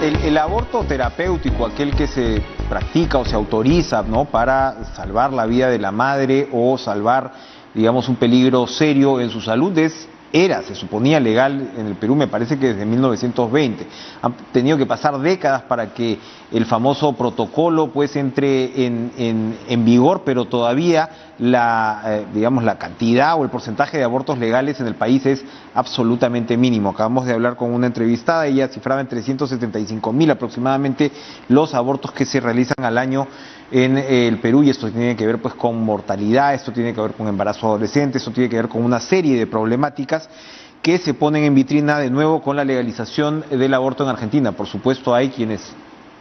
El aborto terapéutico, aquel que se practica o se autoriza, ¿no?, para salvar la vida de la madre o salvar, digamos, un peligro serio en su salud, se suponía legal en el Perú, me parece que desde 1920. Han tenido que pasar décadas para que el famoso protocolo pues entre en vigor, pero todavía digamos, la cantidad o el porcentaje de abortos legales en el país es absolutamente mínimo. Acabamos de hablar con una entrevistada, ella cifraba en 375.000 aproximadamente los abortos que se realizan al año en el Perú, y esto tiene que ver pues con mortalidad, esto tiene que ver con embarazo adolescente, esto tiene que ver con una serie de problemáticas que se ponen en vitrina de nuevo con la legalización del aborto en Argentina. Por supuesto hay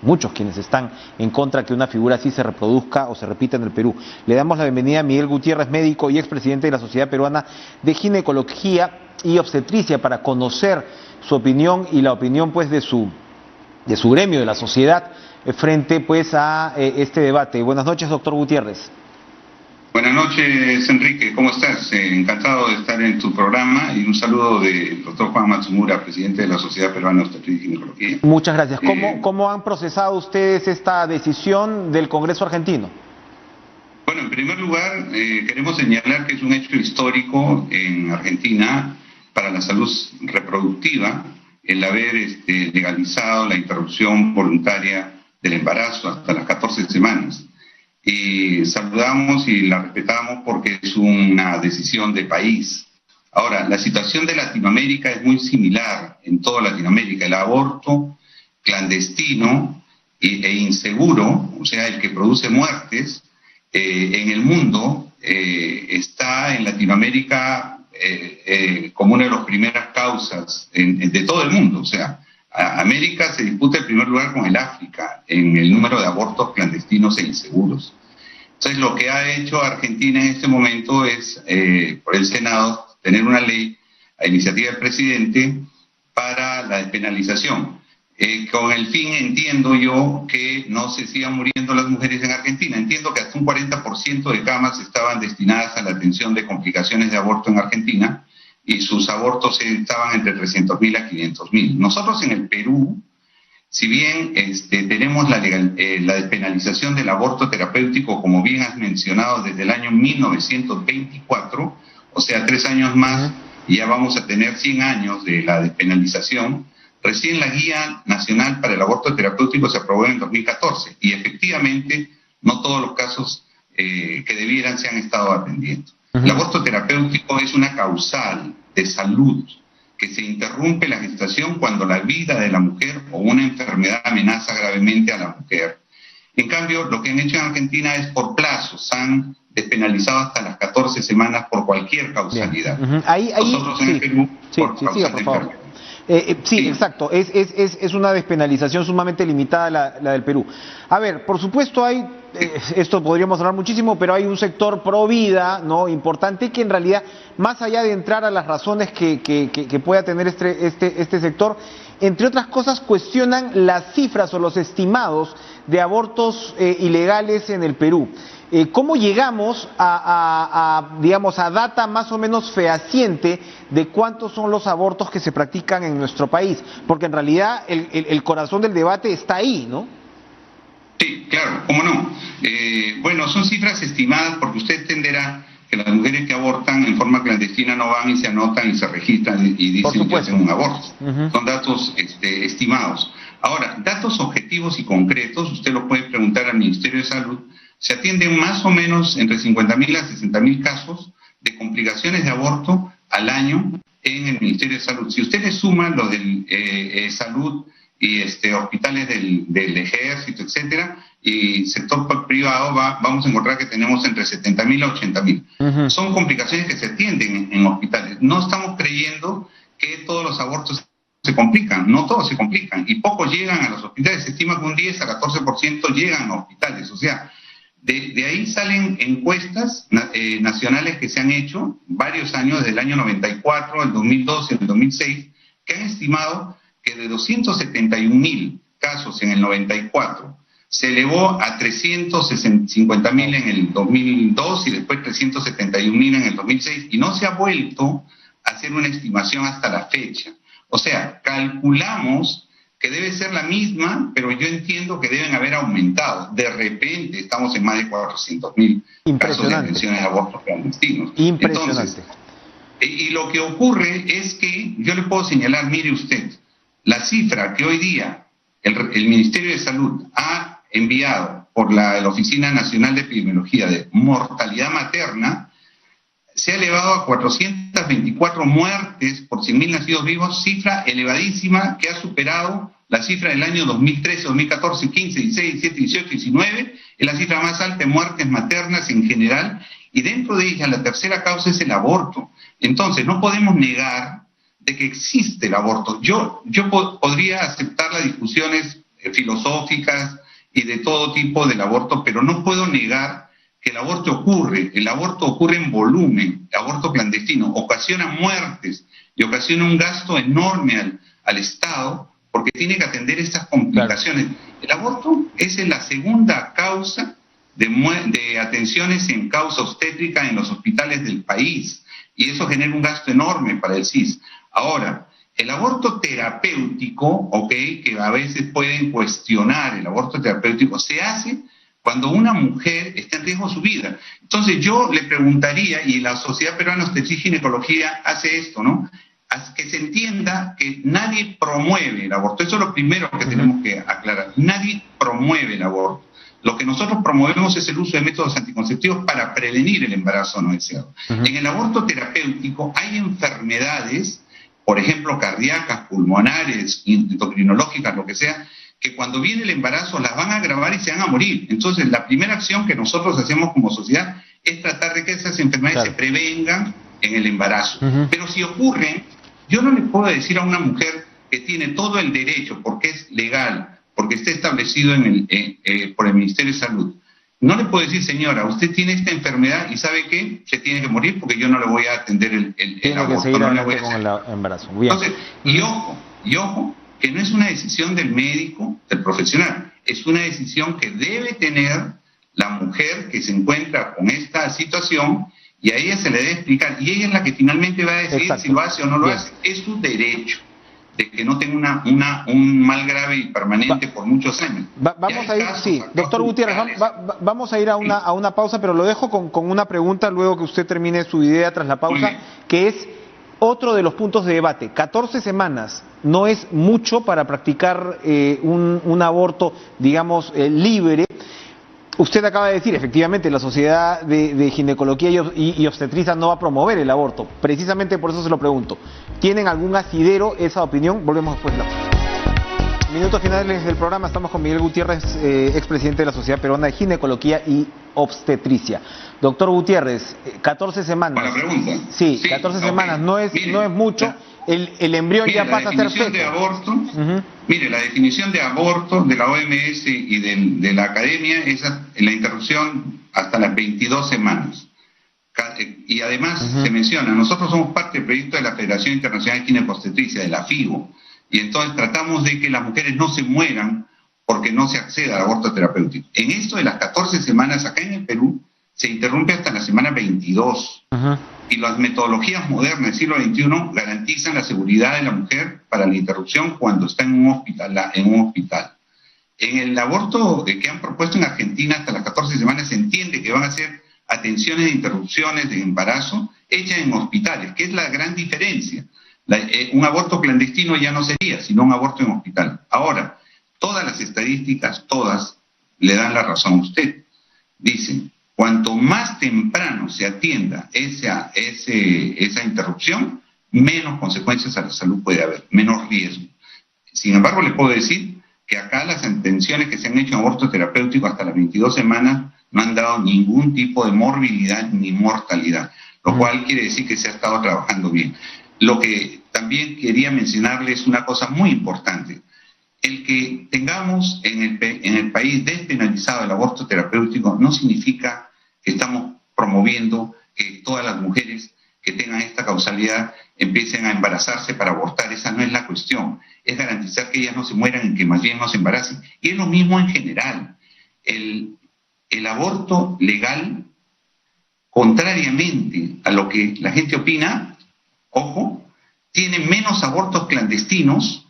muchos quienes están en contra que una figura así se reproduzca o se repita en el Perú. Le damos la bienvenida a Miguel Gutiérrez, médico y expresidente de la Sociedad Peruana de Ginecología y Obstetricia, para conocer su opinión y la opinión pues de su gremio, de la sociedad, frente pues a este debate. Buenas noches, doctor Gutiérrez. Buenas noches, Enrique, ¿cómo estás? Encantado de estar en tu programa, y un saludo del doctor Juan Matsumura, presidente de la Sociedad Peruana de Obstetricia y Ginecología. Muchas gracias. ¿Cómo han procesado ustedes esta decisión del Congreso argentino? Bueno, en primer lugar, queremos señalar que es un hecho histórico en Argentina para la salud reproductiva el haber legalizado la interrupción voluntaria del embarazo hasta las 14 semanas. Y saludamos y la respetamos porque es una decisión de país. Ahora, la situación de Latinoamérica es muy similar en toda Latinoamérica. El aborto clandestino e inseguro, o sea, el que produce muertes en el mundo, está en Latinoamérica como una de las primeras causas de todo el mundo. O sea, América se disputa en primer lugar con el África en el número de abortos clandestinos e inseguros. Entonces, lo que ha hecho Argentina en este momento es, por el Senado, tener una ley a iniciativa del presidente para la despenalización. Con el fin, entiendo yo, que no se sigan muriendo las mujeres en Argentina. Entiendo que hasta un 40% de camas estaban destinadas a la atención de complicaciones de aborto en Argentina, y sus abortos estaban entre 300.000 a 500.000. Nosotros en el Perú, si bien tenemos la despenalización del aborto terapéutico, como bien has mencionado, desde el año 1924, o sea, 3 años más, y ya vamos a tener 100 años de la despenalización. Recién la Guía Nacional para el Aborto Terapéutico se aprobó en 2014, y efectivamente no todos los casos que debieran se han estado atendiendo. El aborto terapéutico es una causal de salud que se interrumpe la gestación cuando la vida de la mujer o una enfermedad amenaza gravemente a la mujer. En cambio, lo que han hecho en Argentina es por plazos, han despenalizado hasta las 14 semanas por cualquier causalidad. Nosotros en el Perú, por causas de enfermedad. Sí, exacto. Es una despenalización sumamente limitada la del Perú. A ver, por supuesto hay, esto podríamos hablar muchísimo, pero hay un sector pro vida, ¿no?, importante, que en realidad, más allá de entrar a las razones que pueda tener este sector, entre otras cosas cuestionan las cifras o los estimados de abortos ilegales en el Perú. ¿Cómo llegamos digamos, a data más o menos fehaciente de cuántos son los abortos que se practican en nuestro país? Porque en realidad el corazón del debate está ahí, ¿no? Sí, claro, cómo no. Bueno, son cifras estimadas porque usted entenderá que las mujeres que abortan en forma clandestina no van y se anotan y se registran y dicen que hacen un aborto. Son datos estimados. Ahora, datos objetivos y concretos, usted lo puede preguntar al Ministerio de Salud. Se atienden más o menos entre 50.000 a 60.000 casos de complicaciones de aborto al año en el Ministerio de Salud. Si usted le suma los de salud y hospitales del ejército, etcétera, y sector privado, vamos a encontrar que tenemos entre 70.000 a 80.000. Son complicaciones que se atienden en hospitales. No estamos creyendo que todos los abortos se complican, no todos se complican, y pocos llegan a los hospitales. Se estima que un 10 a 14% llegan a hospitales. O sea, de ahí salen encuestas nacionales que se han hecho varios años, desde el año 94, el 2012, el 2006, que han estimado que de 271.000 casos en el 94 se elevó a 350.000 en el 2002 y después 371.000 en el 2006, y no se ha vuelto a hacer una estimación hasta la fecha. O sea, calculamos que debe ser la misma, pero yo entiendo que deben haber aumentado. De repente estamos en más de 400.000 casos de detenciones de abortos clandestinos. Impresionante. Entonces, y lo que ocurre es que yo le puedo señalar, mire usted, la cifra que hoy día el Ministerio de Salud ha enviado por la Oficina Nacional de Epidemiología de mortalidad materna se ha elevado a 424 muertes por 100.000 nacidos vivos, cifra elevadísima que ha superado la cifra del año 2013, 2014, 15, 16, 17, 18, 19, es la cifra más alta de muertes maternas en general, y dentro de ella la tercera causa es el aborto. Entonces, no podemos negar de que existe el aborto. Yo podría aceptar las discusiones filosóficas y de todo tipo del aborto, pero no puedo negar que el aborto ocurre en volumen, el aborto clandestino, ocasiona muertes y ocasiona un gasto enorme al Estado, porque tiene que atender estas complicaciones. Claro. El aborto es la segunda causa de atenciones en causa obstétrica en los hospitales del país, y eso genera un gasto enorme para el CIS. Ahora, el aborto terapéutico, ok, que a veces pueden cuestionar el aborto terapéutico, se hace cuando una mujer está en riesgo de su vida. Entonces yo le preguntaría, y la Sociedad Peruana de Obstetricia y Ginecología hace esto, ¿no? Que se entienda que nadie promueve el aborto. Eso es lo primero que tenemos que aclarar. Nadie promueve el aborto. Lo que nosotros promovemos es el uso de métodos anticonceptivos para prevenir el embarazo no deseado. En el aborto terapéutico hay enfermedades, por ejemplo, cardíacas, pulmonares, endocrinológicas, lo que sea, que cuando viene el embarazo las van a agravar y se van a morir. Entonces, la primera acción que nosotros hacemos como sociedad es tratar de que esas enfermedades se prevengan en el embarazo. Pero si ocurren, yo no le puedo decir a una mujer que tiene todo el derecho, porque es legal, porque está establecido por el Ministerio de Salud, no le puedo decir, señora, usted tiene esta enfermedad y ¿sabe qué? Se tiene que morir porque yo no le voy a atender el aborto. Tiene que seguir no le voy a con el embarazo. Bien. Entonces, y ojo, que no es una decisión del médico, del profesional, es una decisión que debe tener la mujer que se encuentra con esta situación, y a ella se le debe explicar, y ella es la que finalmente va a decidir si lo hace o no lo hace. Es su derecho de que no tenga un mal grave y permanente por muchos años. Vamos a ir, sí, doctor Gutiérrez, vamos a ir a una pausa, pero lo dejo con una pregunta luego que usted termine su idea tras la pausa, que es otro de los puntos de debate. 14 semanas no es mucho para practicar un aborto, digamos, libre. Usted acaba de decir, efectivamente, la Sociedad de Ginecología y Obstetricia no va a promover el aborto. Precisamente por eso se lo pregunto. ¿Tienen algún asidero esa opinión? Volvemos después de la pausa. Minutos finales del programa. Estamos con Miguel Gutiérrez, expresidente de la Sociedad Peruana de Ginecología y Obstetricia. Doctor Gutiérrez, 14 semanas. Buena pregunta. Sí, 14 semanas no es mucho. El embrión ya pasa a ser feto. De aborto, mire, la definición de aborto de la OMS y de la academia es la interrupción hasta las 22 semanas. Y además se menciona, nosotros somos parte del proyecto de la Federación Internacional de Gineco-Obstetricia, de la FIGO, y entonces tratamos de que las mujeres no se mueran porque no se acceda al aborto terapéutico. En esto de las 14 semanas, acá en el Perú, se interrumpe hasta la semana 22. Y las metodologías modernas del siglo XXI garantizan la seguridad de la mujer para la interrupción cuando está en un hospital. En el aborto que han propuesto en Argentina hasta las 14 semanas se entiende que van a ser atenciones de interrupciones de embarazo hechas en hospitales, que es la gran diferencia. Un aborto clandestino ya no sería, sino un aborto en hospital. Ahora, todas las estadísticas, todas, le dan la razón a usted. Dicen, cuanto más temprano se atienda esa interrupción, menos consecuencias a la salud puede haber, menos riesgo. Sin embargo, le puedo decir que acá las atenciones que se han hecho en aborto terapéutico hasta las 22 semanas no han dado ningún tipo de morbilidad ni mortalidad, lo cual quiere decir que se ha estado trabajando bien. Lo que también quería mencionarle es una cosa muy importante. El que tengamos en el país despenalizado el aborto terapéutico no significa que estamos promoviendo que todas las mujeres que tengan esta causalidad empiecen a embarazarse para abortar. Esa no es la cuestión. Es garantizar que ellas no se mueran y que más bien no se embaracen. Y es lo mismo en general. El aborto legal, contrariamente a lo que la gente opina, ojo, tiene menos abortos clandestinos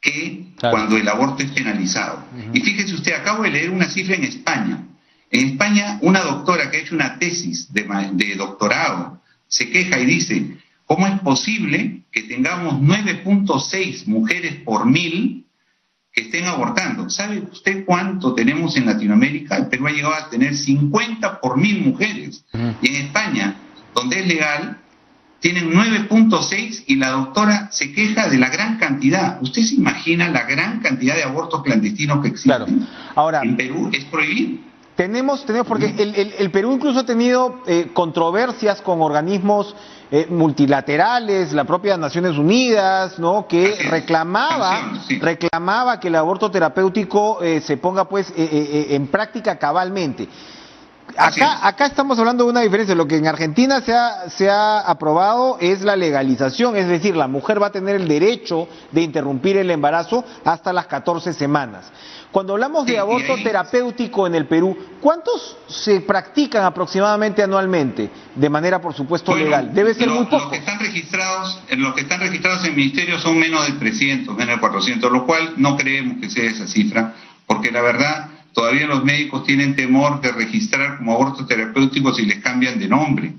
que claro, cuando el aborto es penalizado. Y fíjese usted, acabo de leer una cifra en España. En España, una doctora que ha hecho una tesis de doctorado se queja y dice, ¿cómo es posible que tengamos 9.6 mujeres por 1000 que estén abortando? ¿Sabe usted cuánto tenemos en Latinoamérica? El Perú ha llegado a tener 50 por 1000 mujeres. Y en España, donde es legal, tienen 9.6 y la doctora se queja de la gran cantidad. ¿Usted se imagina la gran cantidad de abortos clandestinos que existen? claro. Ahora, en Perú es prohibido. Tenemos, porque el Perú incluso ha tenido controversias con organismos multilaterales, la propia Naciones Unidas, ¿no? Que reclamaba que el aborto terapéutico se ponga pues en práctica cabalmente. Acá estamos hablando de una diferencia. Lo que en Argentina se ha aprobado es la legalización, es decir, la mujer va a tener el derecho de interrumpir el embarazo hasta las 14 semanas. Cuando hablamos de aborto terapéutico en el Perú, ¿cuántos se practican aproximadamente anualmente? De manera, por supuesto, legal. Debe ser muy poco. Los que están registrados en el ministerio son menos de 300, menos de 400, lo cual no creemos que sea esa cifra, porque la verdad, todavía los médicos tienen temor de registrar como aborto terapéutico si les cambian de nombre.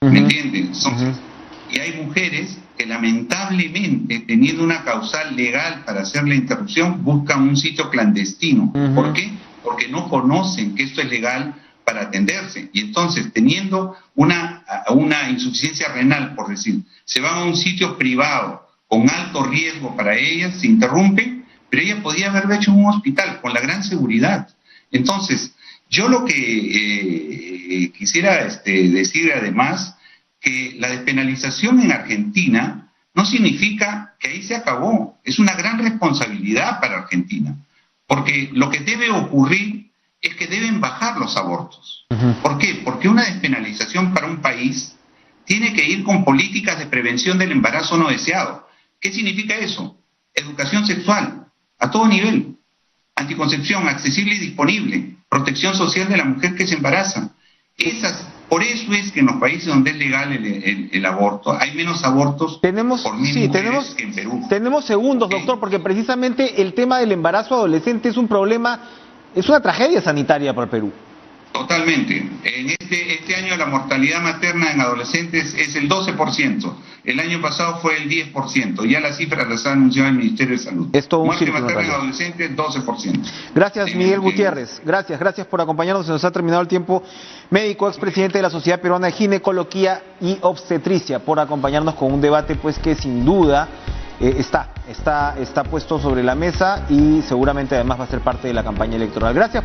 ¿Me entienden? Y hay mujeres que lamentablemente, teniendo una causal legal para hacer la interrupción, buscan un sitio clandestino. ¿Por qué? Porque no conocen que esto es legal para atenderse. Y entonces, teniendo una insuficiencia renal, por decir, se van a un sitio privado con alto riesgo para ellas, se interrumpen, pero ella podía haberlo hecho en un hospital con la gran seguridad. Entonces, yo lo que quisiera decir además, que la despenalización en Argentina no significa que ahí se acabó. Es una gran responsabilidad para Argentina, porque lo que debe ocurrir es que deben bajar los abortos. ¿Por qué? Porque una despenalización para un país tiene que ir con políticas de prevención del embarazo no deseado. ¿Qué significa eso? Educación sexual, a todo nivel, anticoncepción accesible y disponible, protección social de la mujer que se embaraza. Por eso es que en los países donde es legal el aborto, hay menos abortos por 1000 mujeres que en Perú. Tenemos segundos, doctor, porque precisamente el tema del embarazo adolescente es un problema, es una tragedia sanitaria para el Perú. Totalmente. En este año la mortalidad materna en adolescentes es el 12%. El año pasado fue el 10%. Ya las cifras las ha anunciado el Ministerio de Salud. Es todo un muerte círculo, materna en adolescentes, 12%. Gracias, Miguel Gutiérrez. Gracias por acompañarnos. Se nos ha terminado el tiempo. Médico, expresidente de la Sociedad Peruana de Ginecología y Obstetricia, por acompañarnos con un debate pues que sin duda está puesto sobre la mesa y seguramente además va a ser parte de la campaña electoral. Gracias.